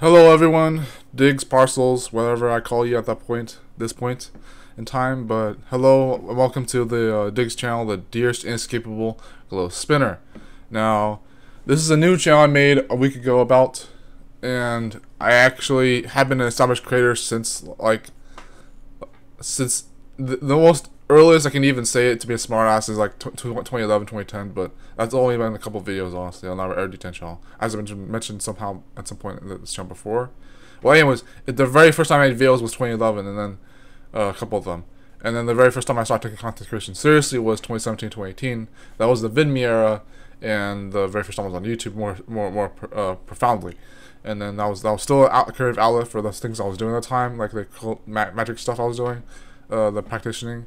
Hello everyone, Digs, Parcels, whatever I call you at this point in time, but hello and welcome to the Digs channel, the Dearest, Inescapable Glow Spinner. Now, this is a new channel I made a week ago about, and I actually have been an established creator since the most earliest I can even say it to be a smartass is like 2011, 2010, but that's only been a couple of videos, honestly, on our D10 channel, as I mentioned somehow at some point in this channel before. Well, anyways, the very first time I made videos was 2011, and then a couple of them. And then the very first time I started taking content creation seriously was 2017, 2018. That was the VidMe era, and the very first time I was on YouTube more profoundly. And then that was still a creative outlet for the things I was doing at the time, like the magic stuff I was doing, the practicing.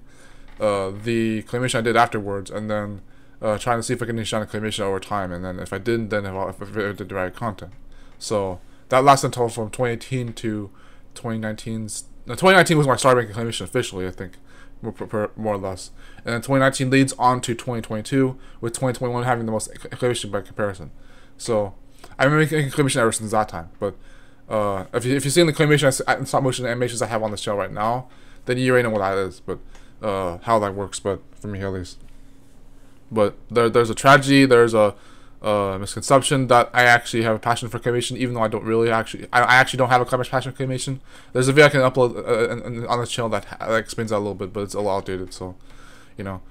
The claymation I did afterwards, and then trying to see if I can niche down the claymation over time, and then if I didn't, then if I did the right content. So that lasted until from 2018 to 2019. 2019 was when I started making claymation officially, I think, more or less. And then 2019 leads on to 2022, with 2021 having the most claymation by comparison. So I've been making claymation ever since that time. But if you've seen the claymation and stop motion animations I have on this channel right now, then you already know what that is. But how that works, but for me at least. But there's a tragedy, there's a misconception that I actually have a passion for claymation, even though I don't really I actually don't have a much passion for claymation. There's a video I can upload on this channel that explains that a little bit, but it's a little outdated, so you know.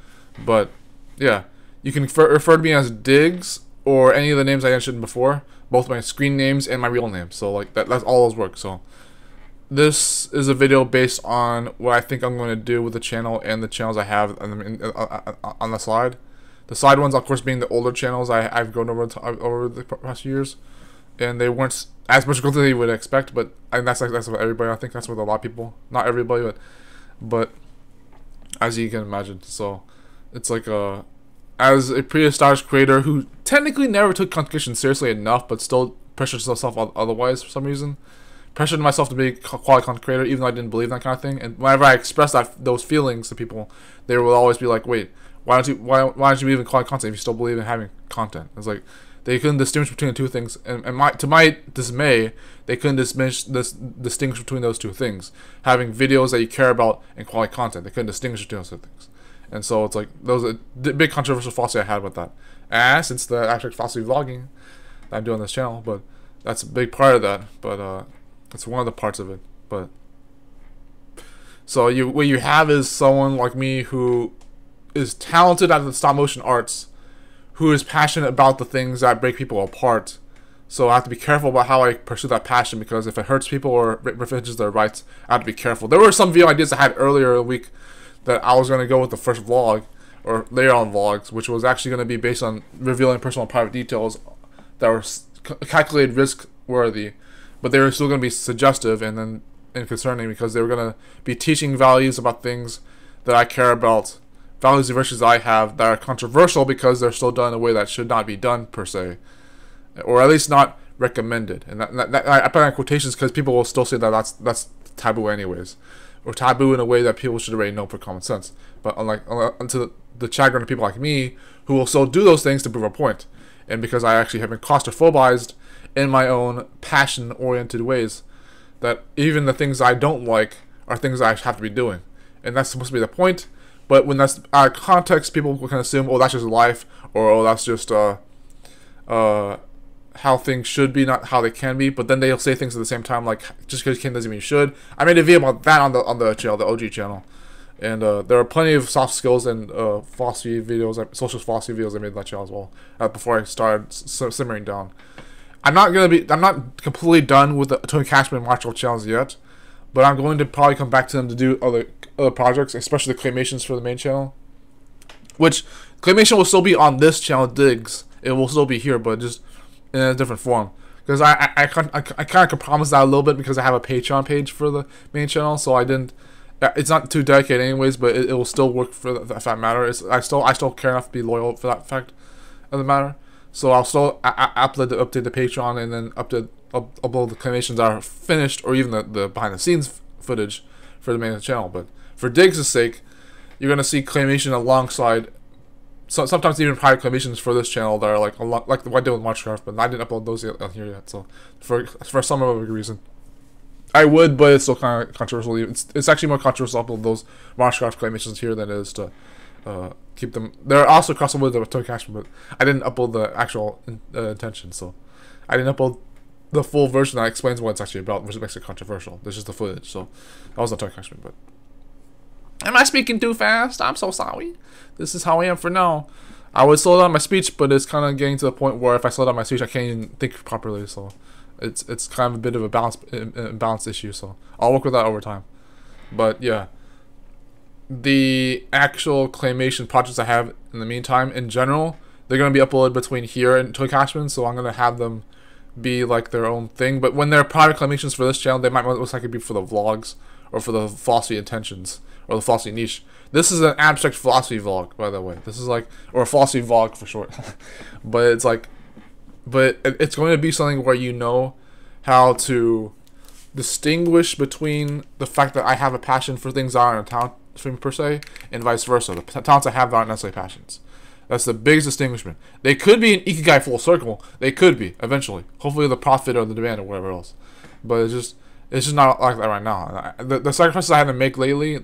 But yeah, you can refer to me as Diggs or any of the names I mentioned before, both my screen names and my real name. So like that's all those work. So this is a video based on what I think I'm going to do with the channel and the channels I have on the slide. The side ones, of course, being the older channels I've grown over the past years, and they weren't as much growth as you would expect. But that's what everybody. I think that's what a lot of people, not everybody, but as you can imagine. So it's like as a pre-established creator who technically never took content creation seriously enough, but still pressured himself otherwise for some reason. Pressured myself to be a quality content creator, even though I didn't believe in that kind of thing. And whenever I expressed those feelings to people, they would always be like, "Wait, why don't you believe in quality content if you still believe in having content?" It's like they couldn't distinguish between the two things, and to my dismay, they couldn't distinguish between those two things. Having videos that you care about and quality content, they couldn't distinguish between those two things. And so it's like those are the big controversial falsity I had with that. And since the actual falsity vlogging that I'm doing on this channel, but that's a big part of that. But it's one of the parts of it. But so what you have is someone like me who is talented at the stop motion arts, who is passionate about the things that break people apart. So I have to be careful about how I pursue that passion, because if it hurts people or infringes their rights, I have to be careful. There were some video ideas I had earlier in the week that I was going to go with the first vlog, or later on vlogs, which was actually going to be based on revealing personal and private details that were calculated risk worthy, but they were still going to be suggestive and concerning, because they were going to be teaching values about things that I care about, values and virtues I have that are controversial because they're still done in a way that should not be done per se, or at least not recommended. And I put that in quotations because people will still say that that's taboo anyways, or taboo in a way that people should already know for common sense. But unto the chagrin of people like me who will still do those things to prove a point, and because I actually have been claustrophobized in my own passion-oriented ways, that even the things I don't like are things I have to be doing, and that's supposed to be the point. But when that's out of context, people can assume, oh, that's just life, or oh, that's just how things should be, not how they can be. But then they'll say things at the same time, like just because you can doesn't mean you should. I made a video about that on the channel, the OG channel, and there are plenty of soft skills and philosophy videos, social philosophy videos I made on that channel as well. Before I started simmering down. I'm not completely done with the Tony Cashman and Marshall channels yet, but I'm going to probably come back to them to do other projects, especially the claymations for the main channel. Which claymation will still be on this channel, Diggs. It will still be here, but just in a different form. Because I kind of can promise that a little bit, because I have a Patreon page for the main channel, so I didn't. It's not too dedicated anyways, but it will still work for that matter. I still care enough to be loyal for that fact of the matter. So I'll still update the Patreon, and then upload the claymations that are finished, or even the behind the scenes footage for the main channel. But for Diggs' sake, you're gonna see claymation alongside sometimes even private claimations for this channel that are like a lot like what I did with Minecraft, but I didn't upload those on here yet. So for some other reason, I would, but it's still kind of controversial. It's actually more controversial to upload those Minecraft claimations here than it is to keep them. They're also crossover with toy cashman, but I didn't upload the actual intention, so I didn't upload the full version that explains what it's actually about, which makes it controversial. There's just the footage, so that was not toy cashman. But am I speaking too fast? I'm so sorry. This is how I am for now. I would slow down my speech, but it's kind of getting to the point where if I slow down my speech, I can't even think properly. So it's kind of a bit of a balance issue. So I'll work with that over time. But yeah, the actual claymation projects I have in the meantime, in general, they're going to be uploaded between here and Toy Cashman. So I'm going to have them be like their own thing. But when they're private claimations for this channel, they might most likely be for the vlogs or for the philosophy intentions or the philosophy niche. This is an abstract philosophy vlog, by the way. This is like, or a philosophy vlog for short. But it's like, but it's going to be something where you know how to distinguish between the fact that I have a passion for things that aren't a talent for me per se, and vice versa. The talents I have that aren't necessarily passions. That's the biggest distinguishment. They could be an ikigai full circle. They could be eventually. Hopefully, the profit or the demand or whatever else. But it's just not like that right now. The sacrifices I had to make lately,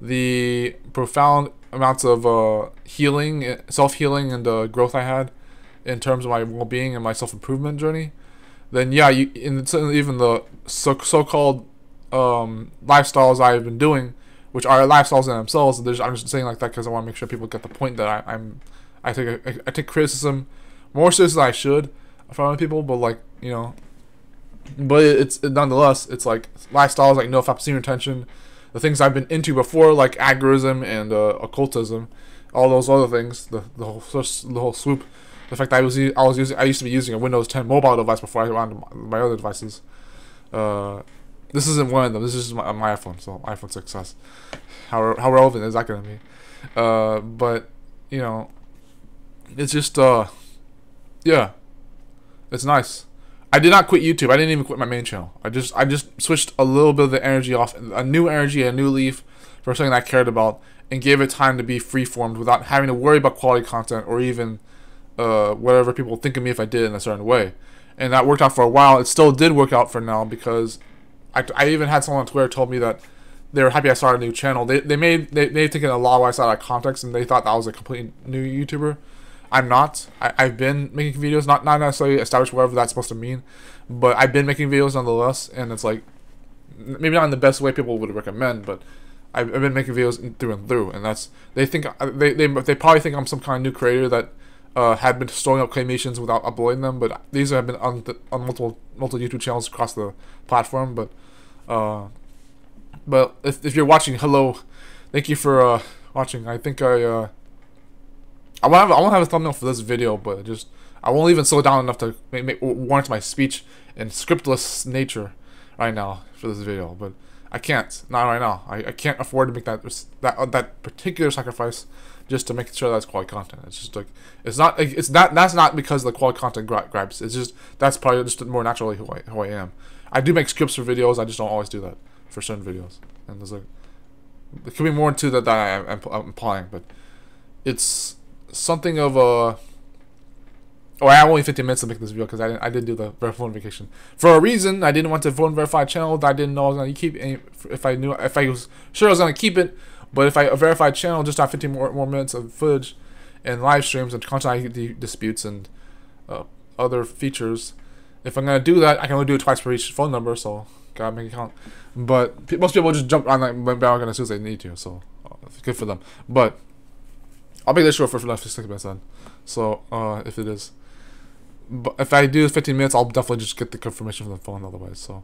the profound amounts of healing, self-healing, and growth I had in terms of my well-being and my self-improvement journey, then yeah, even the so-called lifestyles I've been doing, which are lifestyles in themselves, I'm just saying like that because I want to make sure people get the point that I take criticism more seriously than I should from other people, but like, you know, but it's nonetheless, it's like lifestyles like no fap retention, the things I've been into before, like agorism and occultism, all those other things, the whole swoop. The fact that I used to be using a Windows 10 mobile device before I went on my other devices. This isn't one of them. This is just my iPhone, so iPhone 6s. How relevant is that going to be? But you know, it's just yeah, it's nice. I did not quit YouTube. I didn't even quit my main channel. I just switched a little bit of the energy off, a new energy, a new leaf for something I cared about, and gave it time to be free-formed without having to worry about quality content or even whatever people think of me if I did in a certain way. And that worked out for a while. It still did work out for now because I even had someone on Twitter told me that they were happy I started a new channel. They taken a lot of what I said out of context and they thought that I was a completely new YouTuber. I'm not. I've been making videos, not necessarily established whatever that's supposed to mean, but I've been making videos nonetheless, and it's like, maybe not in the best way people would recommend, but I've been making videos through and through, and that's, they probably think I'm some kind of new creator that had been storing up claymations without uploading them, but these have been on multiple YouTube channels across the platform, but if you're watching, hello, thank you for watching. I think I won't have a thumbnail for this video, but I won't even slow down enough to warrant my speech and scriptless nature right now for this video. But I can't, not right now. I can't afford to make that particular sacrifice just to make sure that's quality content. It's just like that's not because the quality content grabs. It's just that's probably just more naturally who I am. I do make scripts for videos. I just don't always do that for certain videos. And there's like, there could be more to that I'm implying, but it's something of a. Oh, I have only 15 minutes to make this video because I did do the phone vacation for a reason. I didn't want to phone verify channel that I didn't know I was gonna keep. If I was sure I was gonna keep it, but if I verified channel, just have 15 more minutes of footage and live streams and content ID disputes and other features. If I'm gonna do that, I can only do it twice per each phone number, so gotta make it count. But most people just jump on that bandwagon as soon as they need to, so good for them. But I'll make this short for 6 minutes then. So if it is. But if I do 15 minutes, I'll definitely just get the confirmation from the phone otherwise. So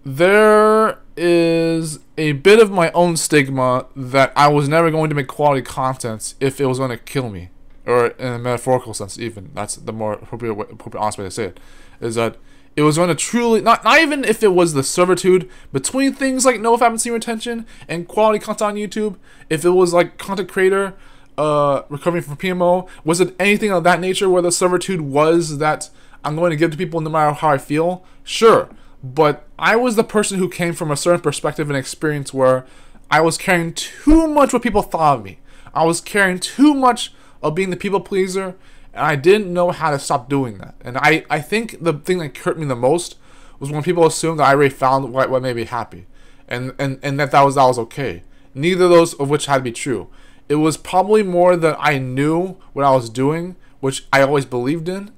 there is a bit of my own stigma that I was never going to make quality content if it was going to kill me, or in a metaphorical sense even. That's the more appropriate honest way to say it. Is that it was going to truly, not even if it was the servitude between things like no fantasy retention and quality content on YouTube. If it was like content creator recovering from PMO, was it anything of that nature where the servitude was that I'm going to give to people no matter how I feel? Sure, but I was the person who came from a certain perspective and experience where I was caring too much what people thought of me. I was carrying too much of being the people pleaser, and I didn't know how to stop doing that. And I think the thing that hurt me the most was when people assumed that I already found what made me happy, and that was okay. Neither of those of which had to be true. It was probably more that I knew what I was doing, which I always believed in,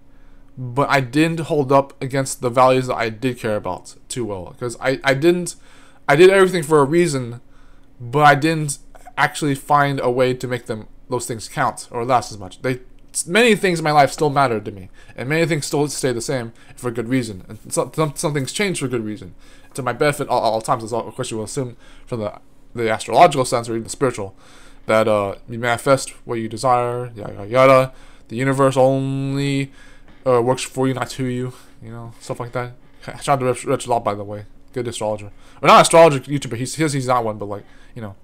but I didn't hold up against the values that I did care about too well. Because I did everything for a reason, but I didn't actually find a way to make those things count or last as much. Many things in my life still mattered to me, and many things still stay the same for good reason. And some things change for good reason, to my benefit all times. As of course you will assume from the astrological sense or even the spiritual, that you manifest what you desire, yada yada yada. The universe only works for you, not to you. You know, stuff like that. Shout out to Rich Law, by the way, good astrologer. Or not astrologer YouTuber. He's not one, but like, you know.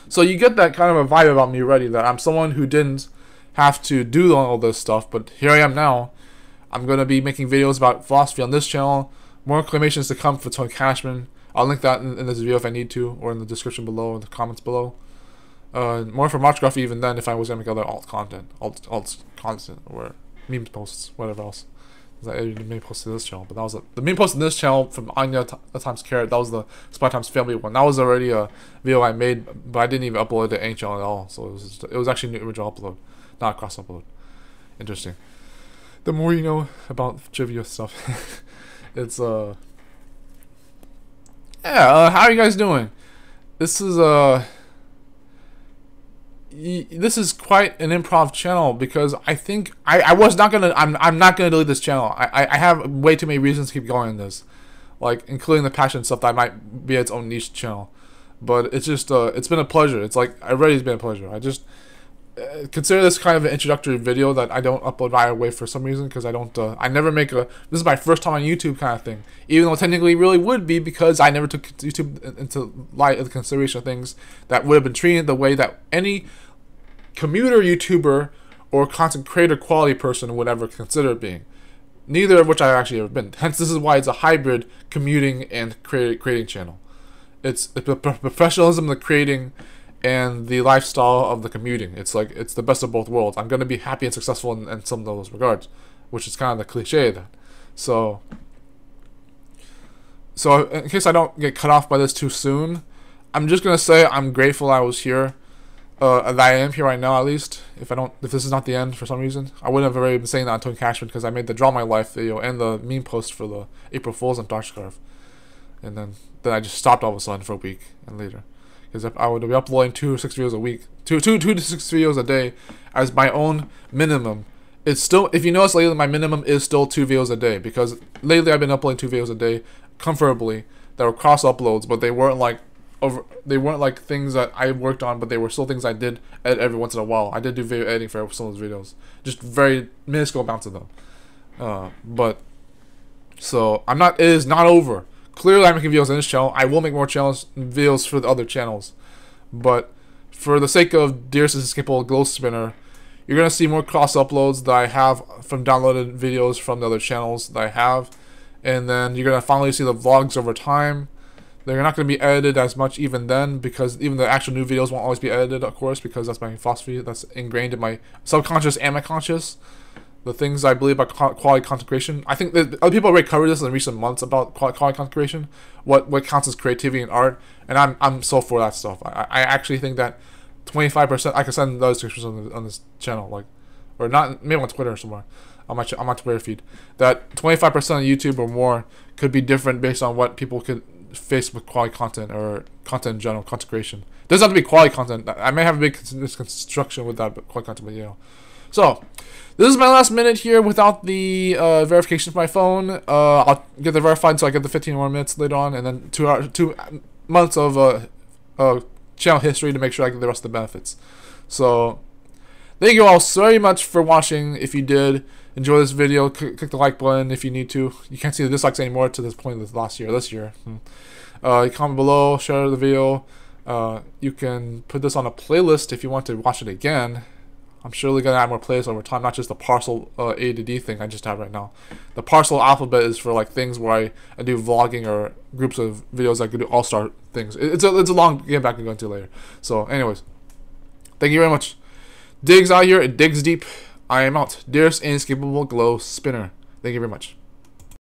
So you get that kind of a vibe about me already, that I'm someone who didn't have to do all this stuff, but here I am now. I'm going to be making videos about philosophy on this channel. More claimations to come for Tony Cashman. I'll link that in this video if I need to, or in the description below, or the comments below. More for Marchgraphy even then, if I was going to make other alt content, or meme posts, whatever else. I edited the main post to this channel, but that was the main post in this channel from Anya times Carrot. That was the Spy Times Family one. That was already a video I made, but I didn't even upload it to any channel at all. So it was actually an original upload, not a cross upload. Interesting. The more you know about trivia stuff, it's yeah. How are you guys doing? This is quite an improv channel, because I think I'm not gonna delete this channel. I have way too many reasons to keep going in this, like including the passion stuff that might be its own niche channel. But it's just it's been a pleasure. It's like already it's been a pleasure. I just consider this kind of an introductory video that I don't upload right away for some reason, because I never make this is my first time on YouTube kind of thing, even though technically it really would be, because I never took YouTube into light of the consideration of things that would have been treated the way that any commuter YouTuber or content creator quality person would ever consider it being, neither of which I've actually ever been. Hence, this is why it's a hybrid commuting and creating channel. It's the professionalism of the creating and the lifestyle of the commuting. It's like, it's the best of both worlds. I'm going to be happy and successful in some of those regards, which is kind of the cliche of that. So in case I don't get cut off by this too soon, I'm just going to say I'm grateful I was here. That I am here right now, at least. If this is not the end for some reason, I wouldn't have already been saying that on Tony Cashman, because I made the Draw My Life video and the meme post for the April Fool's and Dark Scarf, and then I just stopped all of a sudden for a week and later, because if I would be uploading 2 to 6 videos a week, two to 6 videos a day as my own minimum. It's still, if you notice lately, my minimum is still 2 videos a day, because lately I've been uploading 2 videos a day comfortably that were cross uploads, but they weren't like things that I worked on, but they were still things I did edit every once in a while. I did do video editing for some of those videos, just very minuscule amounts of them. But so it is not over. Clearly, I'm making videos on this channel. I will make more videos for the other channels, but for the sake of Dearest, Inescapable, Glow Spinner, you're gonna see more cross uploads that I have from downloaded videos from the other channels that I have, and then you're gonna finally see the vlogs over time. They're not going to be edited as much even then, because even the actual new videos won't always be edited, of course, because that's my philosophy. That's ingrained in my subconscious and my conscious. The things I believe about quality content creation. I think that other people already covered this in recent months about quality content creation, what counts as creativity and art, and I'm so for that stuff. I actually think that 25%, I can send those descriptions on this channel, like, or not, maybe on Twitter or somewhere, on my Twitter feed, that 25% of YouTube or more could be different based on what people could face with quality content, or content in general, content creation. It doesn't have to be quality content. I may have a big misconstruction with that, but quality content, but you know. So, this is my last minute here without the verification for my phone. I'll get the verified, so I get the 15 more minutes later on, and then 2 months of channel history to make sure I get the rest of the benefits. So, thank you all so very much for watching. If you did enjoy this video, click the like button if you need to. You can't see the dislikes anymore to this point of this year. Comment below, share the video. You can put this on a playlist if you want to watch it again. I'm surely going to add more playlists over time, not just the parcel A to D thing I just have right now. The parcel alphabet is for like things where I do vlogging or groups of videos that could do all-star things. It's a long game back and go into later. So anyways, Thank you very much. Digs out here. It digs deep. I am out. Dearest Inescapable Glow Spinner. Thank you very much.